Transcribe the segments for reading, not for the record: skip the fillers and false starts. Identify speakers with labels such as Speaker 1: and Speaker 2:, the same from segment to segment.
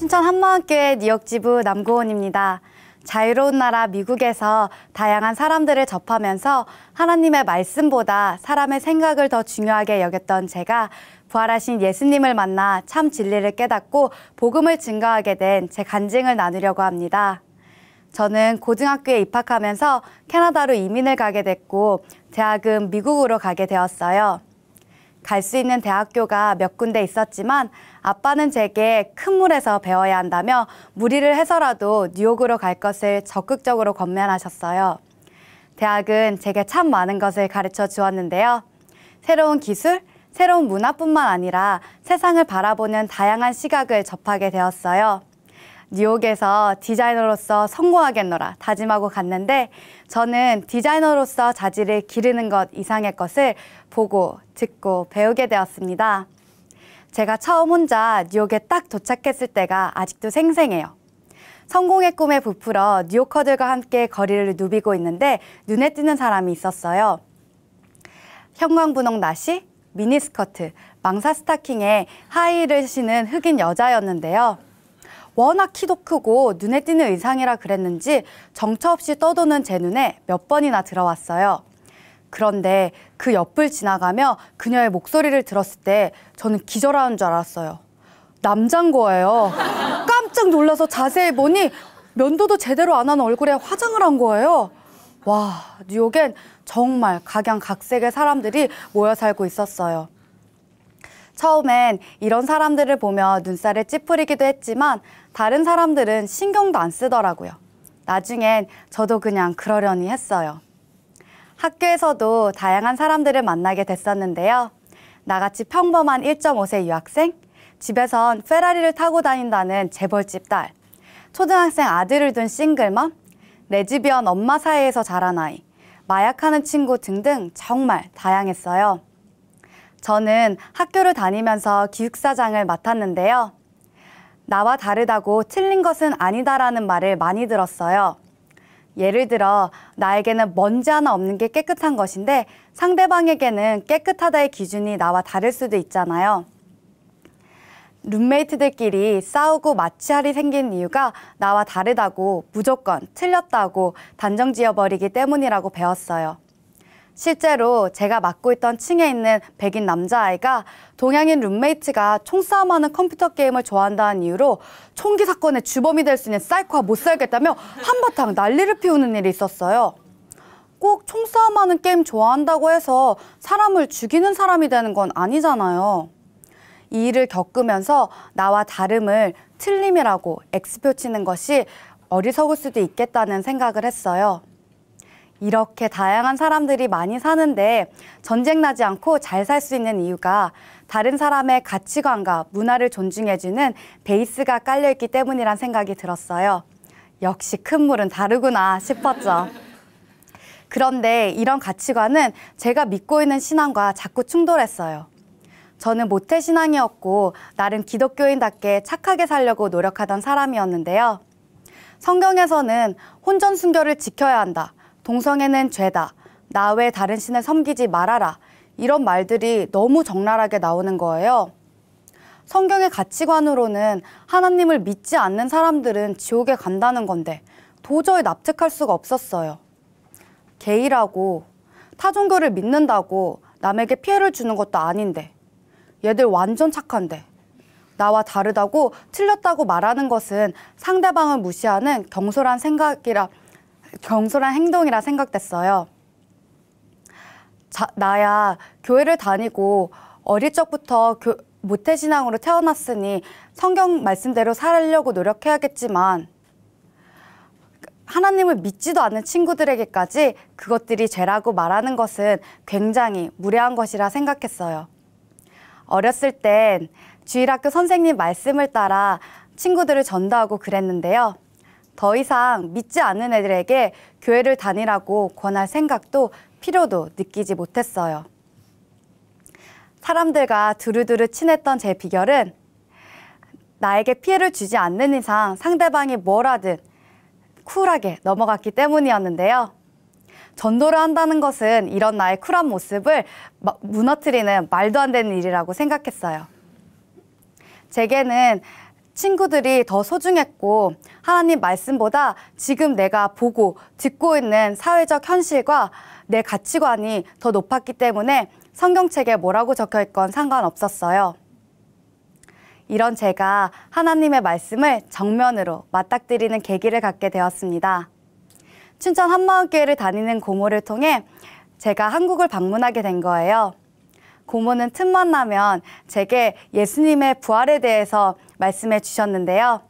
Speaker 1: 춘천 한마음교회 뉴욕지부 남고은입니다. 자유로운 나라 미국에서 다양한 사람들을 접하면서 하나님의 말씀보다 사람의 생각을 더 중요하게 여겼던 제가 부활하신 예수님을 만나 참 진리를 깨닫고 복음을 증거하게 된 제 간증을 나누려고 합니다. 저는 고등학교에 입학하면서 캐나다로 이민을 가게 됐고 대학은 미국으로 가게 되었어요. 갈 수 있는 대학교가 몇 군데 있었지만 아빠는 제게 큰 물에서 배워야 한다며 무리를 해서라도 뉴욕으로 갈 것을 적극적으로 권면하셨어요. 대학은 제게 참 많은 것을 가르쳐 주었는데요. 새로운 기술, 새로운 문화뿐만 아니라 세상을 바라보는 다양한 시각을 접하게 되었어요. 뉴욕에서 디자이너로서 성공하겠노라 다짐하고 갔는데 저는 디자이너로서 자질을 기르는 것 이상의 것을 보고, 듣고, 배우게 되었습니다. 제가 처음 혼자 뉴욕에 딱 도착했을 때가 아직도 생생해요. 성공의 꿈에 부풀어 뉴요커들과 함께 거리를 누비고 있는데 눈에 띄는 사람이 있었어요. 형광분홍 나시, 미니스커트, 망사 스타킹에 하이힐을 신은 흑인 여자였는데요. 워낙 키도 크고 눈에 띄는 의상이라 그랬는지 정처 없이 떠도는 제 눈에 몇 번이나 들어왔어요. 그런데 그 옆을 지나가며 그녀의 목소리를 들었을 때 저는 기절하는 줄 알았어요. 남자인 거예요. 깜짝 놀라서 자세히 보니 면도도 제대로 안 한 얼굴에 화장을 한 거예요. 와, 뉴욕엔 정말 각양각색의 사람들이 모여 살고 있었어요. 처음엔 이런 사람들을 보며 눈살을 찌푸리기도 했지만 다른 사람들은 신경도 안 쓰더라고요. 나중엔 저도 그냥 그러려니 했어요. 학교에서도 다양한 사람들을 만나게 됐었는데요. 나같이 평범한 1.5세 유학생, 집에선 페라리를 타고 다닌다는 재벌집 딸, 초등학생 아들을 둔 싱글맘, 레즈비언 엄마 사이에서 자란 아이, 마약하는 친구 등등 정말 다양했어요. 저는 학교를 다니면서 기숙사장을 맡았는데요. 나와 다르다고 틀린 것은 아니다라는 말을 많이 들었어요. 예를 들어 나에게는 먼지 하나 없는 게 깨끗한 것인데 상대방에게는 깨끗하다의 기준이 나와 다를 수도 있잖아요. 룸메이트들끼리 싸우고 마취할이 생긴 이유가 나와 다르다고 무조건 틀렸다고 단정 지어버리기 때문이라고 배웠어요. 실제로 제가 맡고 있던 층에 있는 백인 남자아이가 동양인 룸메이트가 총싸움하는 컴퓨터 게임을 좋아한다는 이유로 총기 사건의 주범이 될 수 있는 사이코와 못 살겠다며 한바탕 난리를 피우는 일이 있었어요. 꼭 총싸움하는 게임 좋아한다고 해서 사람을 죽이는 사람이 되는 건 아니잖아요. 이 일을 겪으면서 나와 다름을 틀림이라고 X표 치는 것이 어리석을 수도 있겠다는 생각을 했어요. 이렇게 다양한 사람들이 많이 사는데 전쟁 나지 않고 잘 살 수 있는 이유가 다른 사람의 가치관과 문화를 존중해주는 베이스가 깔려있기 때문이란 생각이 들었어요. 역시 큰 물은 다르구나 싶었죠. 그런데 이런 가치관은 제가 믿고 있는 신앙과 자꾸 충돌했어요. 저는 모태신앙이었고 나름 기독교인답게 착하게 살려고 노력하던 사람이었는데요. 성경에서는 혼전순결을 지켜야 한다. 동성애는 죄다. 나 외 다른 신을 섬기지 말아라. 이런 말들이 너무 적나라하게 나오는 거예요. 성경의 가치관으로는 하나님을 믿지 않는 사람들은 지옥에 간다는 건데 도저히 납득할 수가 없었어요. 게이라고 타종교를 믿는다고 남에게 피해를 주는 것도 아닌데 얘들 완전 착한데 나와 다르다고 틀렸다고 말하는 것은 상대방을 무시하는 경솔한 행동이라 생각됐어요. 나야 교회를 다니고 어릴 적부터 모태신앙으로 태어났으니 성경 말씀대로 살려고 노력해야겠지만 하나님을 믿지도 않는 친구들에게까지 그것들이 죄라고 말하는 것은 굉장히 무례한 것이라 생각했어요. 어렸을 땐 주일학교 선생님 말씀을 따라 친구들을 전도하고 그랬는데요. 더 이상 믿지 않는 애들에게 교회를 다니라고 권할 생각도 필요도 느끼지 못했어요. 사람들과 두루두루 친했던 제 비결은 나에게 피해를 주지 않는 이상 상대방이 뭘 하든 쿨하게 넘어갔기 때문이었는데요. 전도를 한다는 것은 이런 나의 쿨한 모습을 무너뜨리는 말도 안 되는 일이라고 생각했어요. 제게는 친구들이 더 소중했고 하나님 말씀보다 지금 내가 보고 듣고 있는 사회적 현실과 내 가치관이 더 높았기 때문에 성경책에 뭐라고 적혀 있건 상관없었어요. 이런 제가 하나님의 말씀을 정면으로 맞닥뜨리는 계기를 갖게 되었습니다. 춘천 한마음교회를 다니는 고모를 통해 제가 한국을 방문하게 된 거예요. 고모는 틈만 나면 제게 예수님의 부활에 대해서 말씀해 주셨는데요.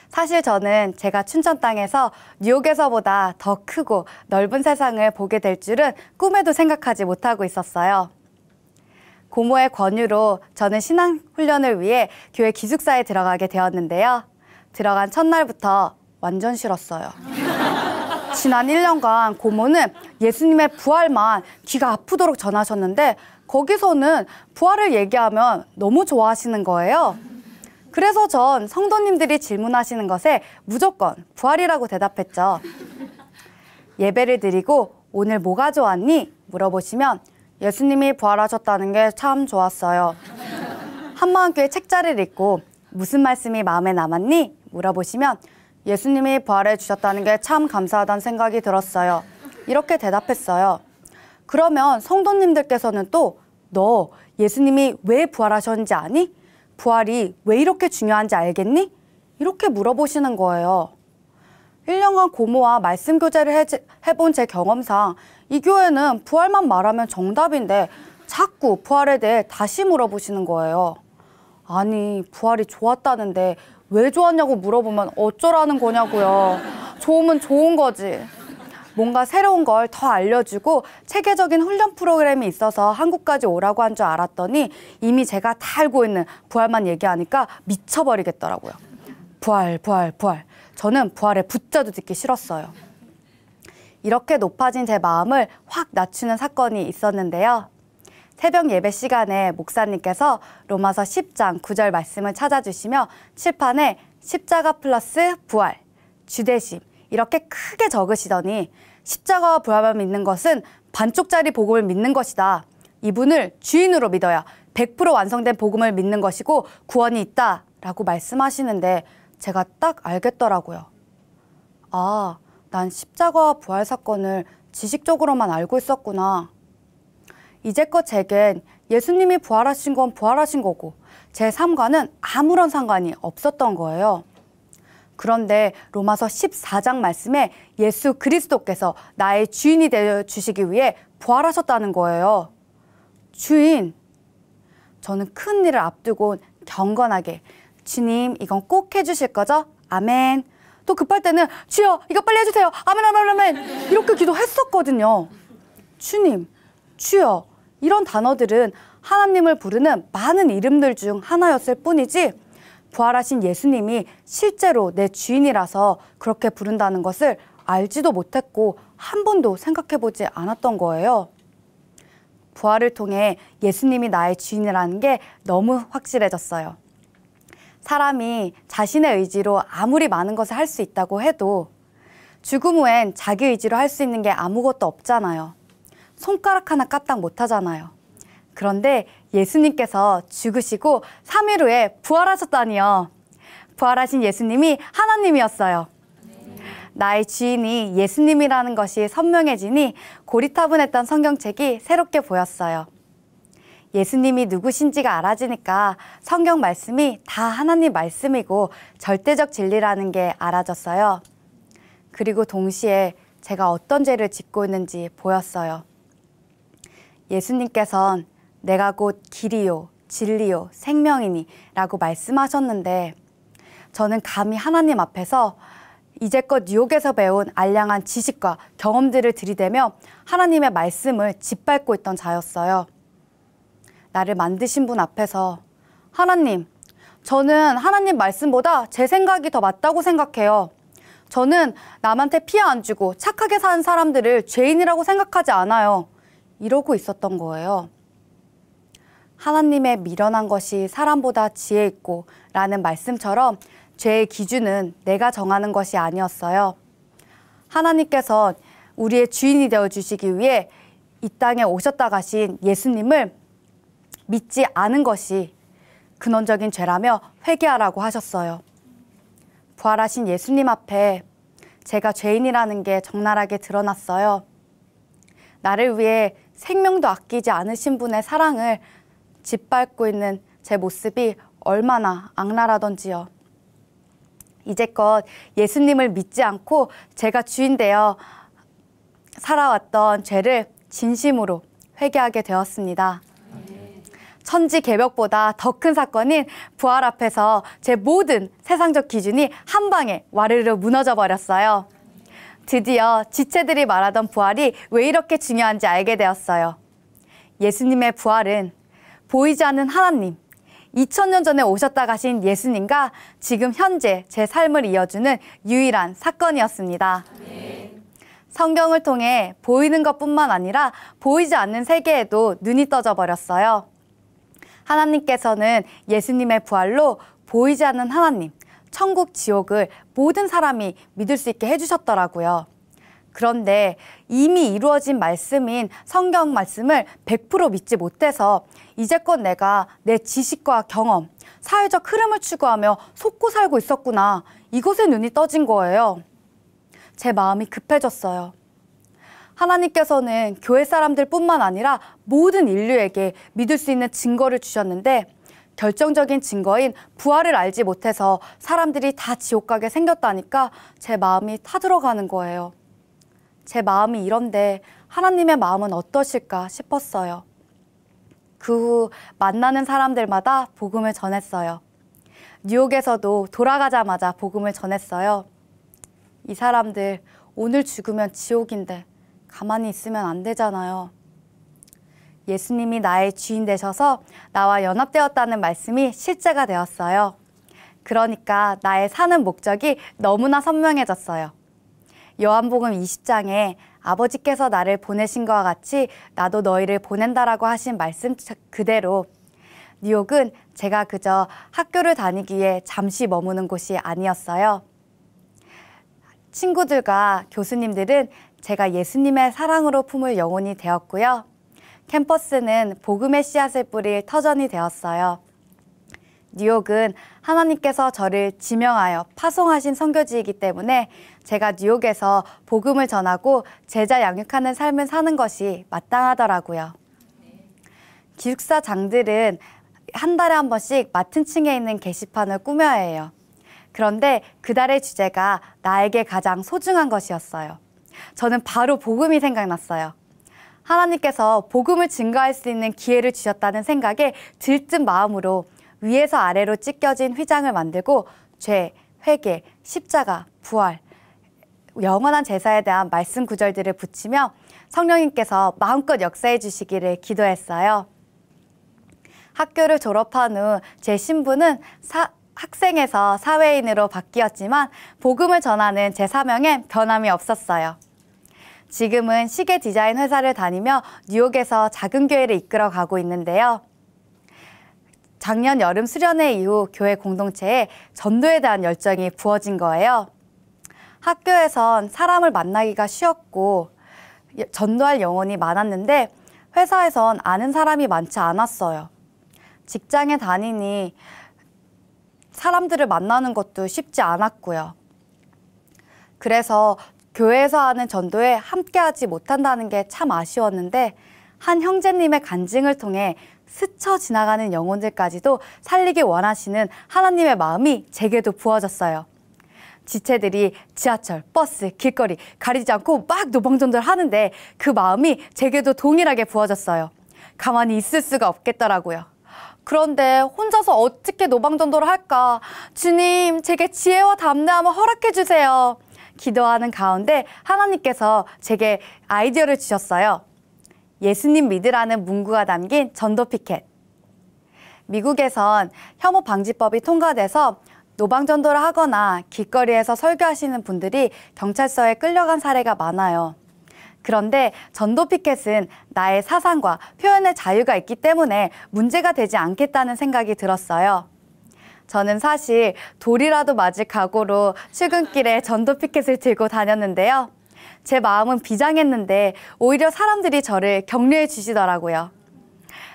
Speaker 1: 사실 저는 제가 춘천 땅에서 뉴욕에서보다 더 크고 넓은 세상을 보게 될 줄은 꿈에도 생각하지 못하고 있었어요. 고모의 권유로 저는 신앙훈련을 위해 교회 기숙사에 들어가게 되었는데요. 들어간 첫날부터 완전 싫었어요. 지난 1년간 고모는 예수님의 부활만 귀가 아프도록 전하셨는데 거기서는 부활을 얘기하면 너무 좋아하시는 거예요. 그래서 전 성도님들이 질문하시는 것에 무조건 부활이라고 대답했죠. 예배를 드리고 오늘 뭐가 좋았니? 물어보시면 예수님이 부활하셨다는 게 참 좋았어요. 한마음교회 책자를 읽고 무슨 말씀이 마음에 남았니? 물어보시면 예수님이 부활해 주셨다는 게 참 감사하다는 생각이 들었어요. 이렇게 대답했어요. 그러면 성도님들께서는 또 너 예수님이 왜 부활하셨는지 아니? 부활이 왜 이렇게 중요한지 알겠니? 이렇게 물어보시는 거예요. 1년간 고모와 말씀 교제를 해본 제 경험상 이 교회는 부활만 말하면 정답인데 자꾸 부활에 대해 다시 물어보시는 거예요. 아니, 부활이 좋았다는데 왜 좋았냐고 물어보면 어쩌라는 거냐고요. 좋으면 좋은 거지. 뭔가 새로운 걸 더 알려주고 체계적인 훈련 프로그램이 있어서 한국까지 오라고 한 줄 알았더니 이미 제가 다 알고 있는 부활만 얘기하니까 미쳐버리겠더라고요. 부활, 부활, 부활. 저는 부활에 붙자도 듣기 싫었어요. 이렇게 높아진 제 마음을 확 낮추는 사건이 있었는데요. 새벽 예배 시간에 목사님께서 로마서 10장 9절 말씀을 찾아주시며 칠판에 십자가 플러스 부활, 주대심 이렇게 크게 적으시더니 십자가와 부활만 믿는 것은 반쪽짜리 복음을 믿는 것이다. 이분을 주인으로 믿어야 100% 완성된 복음을 믿는 것이고 구원이 있다 라고 말씀하시는데 제가 딱 알겠더라고요. 아, 난 십자가와 부활 사건을 지식적으로만 알고 있었구나. 이제껏 제겐 예수님이 부활하신 건 부활하신 거고 제 삶과는 아무런 상관이 없었던 거예요. 그런데 로마서 14장 말씀에 예수 그리스도께서 나의 주인이 되어주시기 위해 부활하셨다는 거예요. 주인. 저는 큰 일을 앞두고 경건하게 주님 이건 꼭 해주실 거죠? 아멘. 또 급할 때는 주여 이거 빨리 해주세요. 아멘 아멘 아멘 이렇게 기도했었거든요. 주님, 주여 이런 단어들은 하나님을 부르는 많은 이름들 중 하나였을 뿐이지 부활하신 예수님이 실제로 내 주인이라서 그렇게 부른다는 것을 알지도 못했고 한 번도 생각해보지 않았던 거예요. 부활을 통해 예수님이 나의 주인이라는 게 너무 확실해졌어요. 사람이 자신의 의지로 아무리 많은 것을 할 수 있다고 해도 죽음 후엔 자기 의지로 할 수 있는 게 아무것도 없잖아요. 손가락 하나 까딱 못하잖아요. 그런데 예수님께서 죽으시고 3일 후에 부활하셨다니요. 부활하신 예수님이 하나님이었어요. 나의 주인이 예수님이라는 것이 선명해지니 고리타분했던 성경책이 새롭게 보였어요. 예수님이 누구신지가 알아지니까 성경 말씀이 다 하나님 말씀이고 절대적 진리라는 게 알아졌어요. 그리고 동시에 제가 어떤 죄를 짓고 있는지 보였어요. 예수님께서는 내가 곧 길이요, 진리요, 생명이니 라고 말씀하셨는데 저는 감히 하나님 앞에서 이제껏 뉴욕에서 배운 알량한 지식과 경험들을 들이대며 하나님의 말씀을 짓밟고 있던 자였어요. 나를 만드신 분 앞에서 하나님, 저는 하나님 말씀보다 제 생각이 더 맞다고 생각해요. 저는 남한테 피해 안 주고 착하게 사는 사람들을 죄인이라고 생각하지 않아요. 이러고 있었던 거예요. 하나님의 미련한 것이 사람보다 지혜 있고 라는 말씀처럼 죄의 기준은 내가 정하는 것이 아니었어요. 하나님께서 우리의 주인이 되어주시기 위해 이 땅에 오셨다 가신 예수님을 믿지 않은 것이 근원적인 죄라며 회개하라고 하셨어요. 부활하신 예수님 앞에 제가 죄인이라는 게 적나라하게 드러났어요. 나를 위해 생명도 아끼지 않으신 분의 사랑을 짓밟고 있는 제 모습이 얼마나 악랄하던지요. 이제껏 예수님을 믿지 않고 제가 주인 되어 살아왔던 죄를 진심으로 회개하게 되었습니다. 천지개벽보다 더 큰 사건인 부활 앞에서 제 모든 세상적 기준이 한 방에 와르르 무너져 버렸어요. 드디어 지체들이 말하던 부활이 왜 이렇게 중요한지 알게 되었어요. 예수님의 부활은 보이지 않는 하나님, 2000년 전에 오셨다 가신 예수님과 지금 현재 제 삶을 이어주는 유일한 사건이었습니다. 성경을 통해 보이는 것뿐만 아니라 보이지 않는 세계에도 눈이 떠져 버렸어요. 하나님께서는 예수님의 부활로 보이지 않는 하나님, 천국, 지옥을 모든 사람이 믿을 수 있게 해주셨더라고요. 그런데 이미 이루어진 말씀인 성경 말씀을 100% 믿지 못해서 이제껏 내가 내 지식과 경험, 사회적 흐름을 추구하며 속고 살고 있었구나. 이것에 눈이 떠진 거예요. 제 마음이 급해졌어요. 하나님께서는 교회 사람들뿐만 아니라 모든 인류에게 믿을 수 있는 증거를 주셨는데 결정적인 증거인 부활을 알지 못해서 사람들이 다 지옥 가게 생겼다니까 제 마음이 타들어가는 거예요. 제 마음이 이런데 하나님의 마음은 어떠실까 싶었어요. 그 후 만나는 사람들마다 복음을 전했어요. 뉴욕에서도 돌아가자마자 복음을 전했어요. 이 사람들 오늘 죽으면 지옥인데 가만히 있으면 안 되잖아요. 예수님이 나의 주인 되셔서 나와 연합되었다는 말씀이 실제가 되었어요. 그러니까 나의 사는 목적이 너무나 선명해졌어요. 요한복음 20장에 아버지께서 나를 보내신 것과 같이 나도 너희를 보낸다라고 하신 말씀 그대로 뉴욕은 제가 그저 학교를 다니기 위해 잠시 머무는 곳이 아니었어요. 친구들과 교수님들은 제가 예수님의 사랑으로 품을 영혼이 되었고요. 캠퍼스는 복음의 씨앗을 뿌릴 터전이 되었어요. 뉴욕은 하나님께서 저를 지명하여 파송하신 선교지이기 때문에 제가 뉴욕에서 복음을 전하고 제자 양육하는 삶을 사는 것이 마땅하더라고요. 기숙사장들은 한 달에 한 번씩 맡은 층에 있는 게시판을 꾸며야 해요. 그런데 그달의 주제가 나에게 가장 소중한 것이었어요. 저는 바로 복음이 생각났어요. 하나님께서 복음을 증거할 수 있는 기회를 주셨다는 생각에 들뜬 마음으로 위에서 아래로 찢겨진 휘장을 만들고 죄, 회개, 십자가, 부활, 영원한 제사에 대한 말씀 구절들을 붙이며 성령님께서 마음껏 역사해 주시기를 기도했어요. 학교를 졸업한 후 제 신분은 학생에서 사회인으로 바뀌었지만 복음을 전하는 제 사명엔 변함이 없었어요. 지금은 시계 디자인 회사를 다니며 뉴욕에서 작은 교회를 이끌어 가고 있는데요. 작년 여름 수련회 이후 교회 공동체에 전도에 대한 열정이 부어진 거예요. 학교에선 사람을 만나기가 쉬웠고 전도할 영혼이 많았는데 회사에선 아는 사람이 많지 않았어요. 직장에 다니니 사람들을 만나는 것도 쉽지 않았고요. 그래서 교회에서 하는 전도에 함께하지 못한다는 게 참 아쉬웠는데 한 형제님의 간증을 통해 스쳐 지나가는 영혼들까지도 살리기 원하시는 하나님의 마음이 제게도 부어졌어요. 지체들이 지하철, 버스, 길거리 가리지 않고 막 노방전도를 하는데 그 마음이 제게도 동일하게 부어졌어요. 가만히 있을 수가 없겠더라고요. 그런데 혼자서 어떻게 노방전도를 할까? 주님, 제게 지혜와 담대함을 허락해 주세요. 기도하는 가운데 하나님께서 제게 아이디어를 주셨어요. 예수님 믿으라는 문구가 담긴 전도 피켓. 미국에선 혐오 방지법이 통과돼서 노방전도를 하거나 길거리에서 설교하시는 분들이 경찰서에 끌려간 사례가 많아요. 그런데 전도 피켓은 나의 사상과 표현의 자유가 있기 때문에 문제가 되지 않겠다는 생각이 들었어요. 저는 사실 돌이라도 맞을 각오로 출근길에 전도 피켓을 들고 다녔는데요. 제 마음은 비장했는데 오히려 사람들이 저를 격려해 주시더라고요.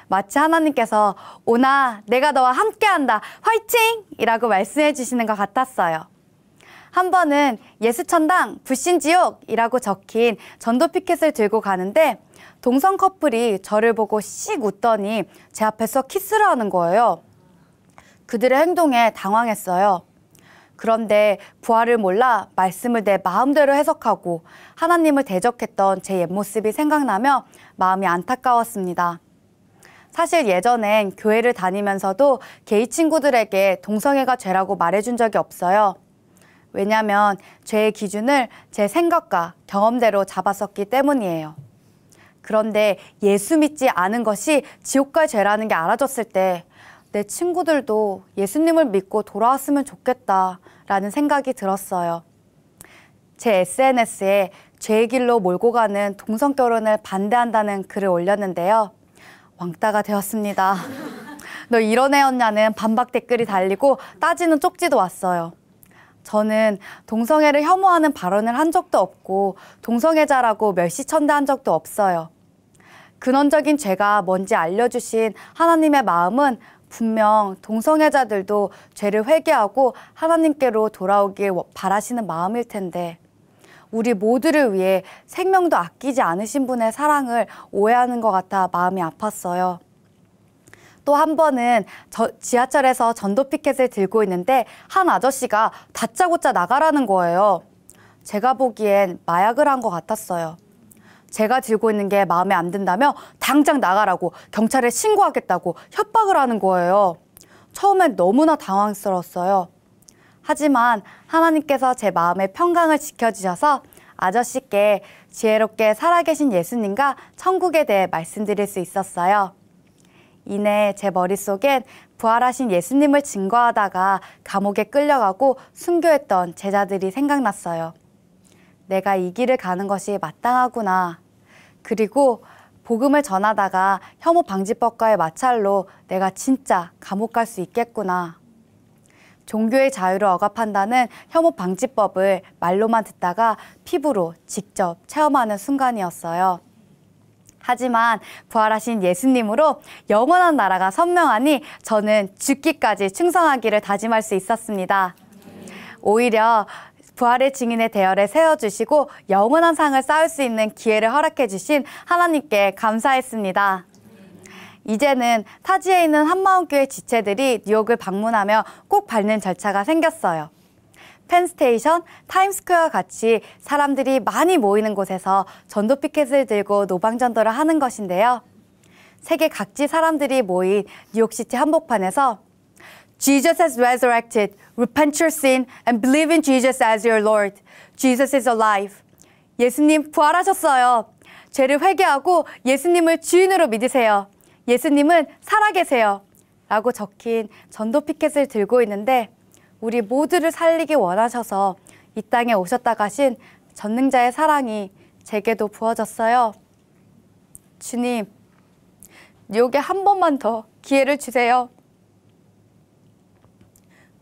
Speaker 1: 마치 하나님께서 오나 내가 너와 함께한다 화이팅! 이라고 말씀해 주시는 것 같았어요. 한 번은 예수천당 불신지옥이라고 적힌 전도 피켓을 들고 가는데 동성 커플이 저를 보고 씩 웃더니 제 앞에서 키스를 하는 거예요. 그들의 행동에 당황했어요. 그런데 부활을 몰라 말씀을 내 마음대로 해석하고 하나님을 대적했던 제 옛모습이 생각나며 마음이 안타까웠습니다. 사실 예전엔 교회를 다니면서도 게이 친구들에게 동성애가 죄라고 말해준 적이 없어요. 왜냐하면 죄의 기준을 제 생각과 경험대로 잡았었기 때문이에요. 그런데 예수 믿지 않은 것이 지옥 갈 죄라는 게 알아졌을 때 내 친구들도 예수님을 믿고 돌아왔으면 좋겠다라는 생각이 들었어요. 제 SNS에 죄의 길로 몰고 가는 동성결혼을 반대한다는 글을 올렸는데요. 왕따가 되었습니다. 너 이런 애였냐는 반박 댓글이 달리고 따지는 쪽지도 왔어요. 저는 동성애를 혐오하는 발언을 한 적도 없고 동성애자라고 멸시천대한 적도 없어요. 근원적인 죄가 뭔지 알려주신 하나님의 마음은 분명 동성애자들도 죄를 회개하고 하나님께로 돌아오길 바라시는 마음일 텐데 우리 모두를 위해 생명도 아끼지 않으신 분의 사랑을 오해하는 것 같아 마음이 아팠어요. 또 한 번은 지하철에서 전도 피켓을 들고 있는데 한 아저씨가 다짜고짜 나가라는 거예요. 제가 보기엔 마약을 한 것 같았어요. 제가 들고 있는 게 마음에 안 든다며 당장 나가라고 경찰에 신고하겠다고 협박을 하는 거예요. 처음엔 너무나 당황스러웠어요. 하지만 하나님께서 제 마음의 평강을 지켜주셔서 아저씨께 지혜롭게 살아계신 예수님과 천국에 대해 말씀드릴 수 있었어요. 이내 제 머릿속엔 부활하신 예수님을 증거하다가 감옥에 끌려가고 순교했던 제자들이 생각났어요. 내가 이 길을 가는 것이 마땅하구나. 그리고 복음을 전하다가 혐오 방지법과의 마찰로 내가 진짜 감옥 갈 수 있겠구나. 종교의 자유를 억압한다는 혐오 방지법을 말로만 듣다가 피부로 직접 체험하는 순간이었어요. 하지만 부활하신 예수님으로 영원한 나라가 선명하니 저는 죽기까지 충성하기를 다짐할 수 있었습니다. 오히려 부활의 증인의 대열에 세워주시고 영원한 상을 쌓을 수 있는 기회를 허락해 주신 하나님께 감사했습니다. 이제는 타지에 있는 한마음교회 지체들이 뉴욕을 방문하며 꼭 밟는 절차가 생겼어요. 펜스테이션, 타임스퀘어와 같이 사람들이 많이 모이는 곳에서 전도 피켓을 들고 노방전도를 하는 것인데요. 세계 각지 사람들이 모인 뉴욕시티 한복판에서 Jesus has resurrected. Repent your sin and believe in Jesus as your Lord. Jesus is alive. 예수님 부활하셨어요. 죄를 회개하고 예수님을 주인으로 믿으세요. 예수님은 살아계세요. 라고 적힌 전도 피켓을 들고 있는데 우리 모두를 살리기 원하셔서 이 땅에 오셨다 가신 전능자의 사랑이 제게도 부어졌어요. 주님, 뉴욕에 한 번만 더 기회를 주세요.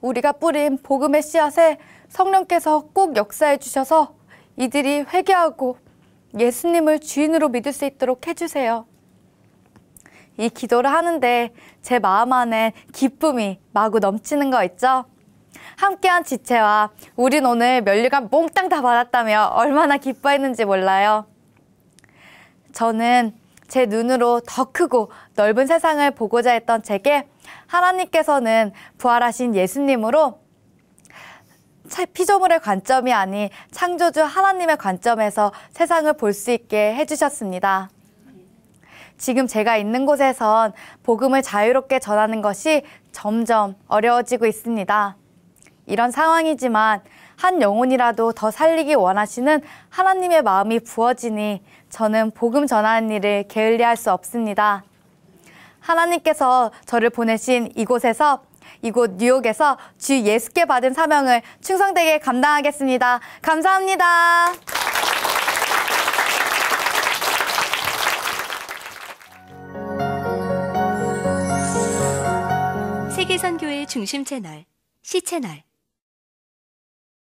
Speaker 1: 우리가 뿌린 복음의 씨앗에 성령께서 꼭 역사해 주셔서 이들이 회개하고 예수님을 주인으로 믿을 수 있도록 해주세요. 이 기도를 하는데 제 마음 안에 기쁨이 마구 넘치는 거 있죠? 함께한 지체와 우린 오늘 면류관 몽땅 다 받았다며 얼마나 기뻐했는지 몰라요. 저는 제 눈으로 더 크고 넓은 세상을 보고자 했던 제게 하나님께서는 부활하신 예수님으로 피조물의 관점이 아닌 창조주 하나님의 관점에서 세상을 볼 수 있게 해주셨습니다. 지금 제가 있는 곳에선 복음을 자유롭게 전하는 것이 점점 어려워지고 있습니다. 이런 상황이지만 한 영혼이라도 더 살리기 원하시는 하나님의 마음이 부어지니 저는 복음 전하는 일을 게을리할 수 없습니다. 하나님께서 저를 보내신 이곳에서 이곳 뉴욕에서 주 예수께 받은 사명을 충성되게 감당하겠습니다. 감사합니다.
Speaker 2: 세계선교의 중심 채널, C 채널.